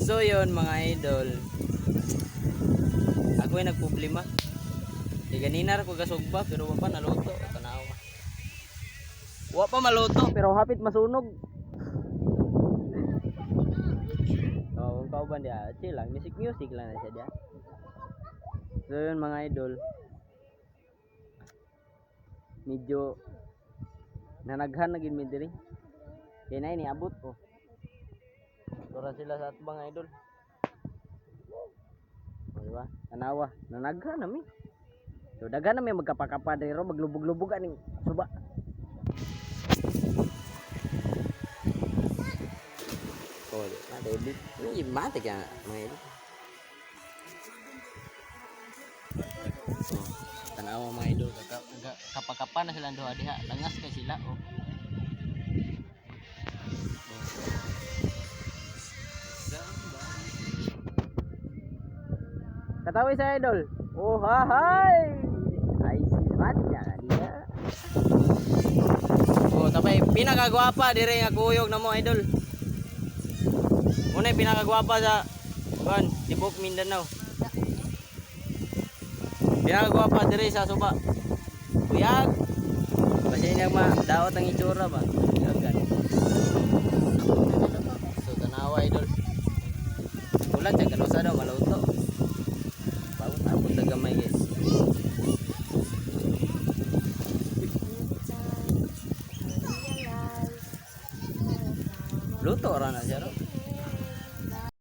So yun mga idol, ako ay nagproblema. Di ganina ra ko gasugba pero wa pa naluto. Tanawa. Wa pa maluto pero hapit masunog. Oh, ang kauban dia, chill lang, music lang na siya dia. So yun mga idol, medyo nanaghan na gid mi diri. Kaya na ini abot ko. Tora sila sa atbang idol. O diba? Tanawa, nanaghan na mi. So daghan na mi magkapakapa diri ro, maglubog-lubog aning suba. Oh, ada edit. Ini mati ka mga idol. Oh, tanawa mga idol, kapakapa na sila duha diha, langas kay sila oh. Katawi sa idol. Oh, hai. Ay, mati ka dia. Oh, tapay pinakagwapa dire nga kuyog na mo idol. Muna pinakagwapa sa kan Tibok Mindanao. Pinakagwapa dire sa suba. Kuyag. Kasi niya daot ang itsura ba. Yagan. So tanawa idol. Ulan sa kalosa daw maluto. Bago tapos dagamay guys. Luto ra na siya ro.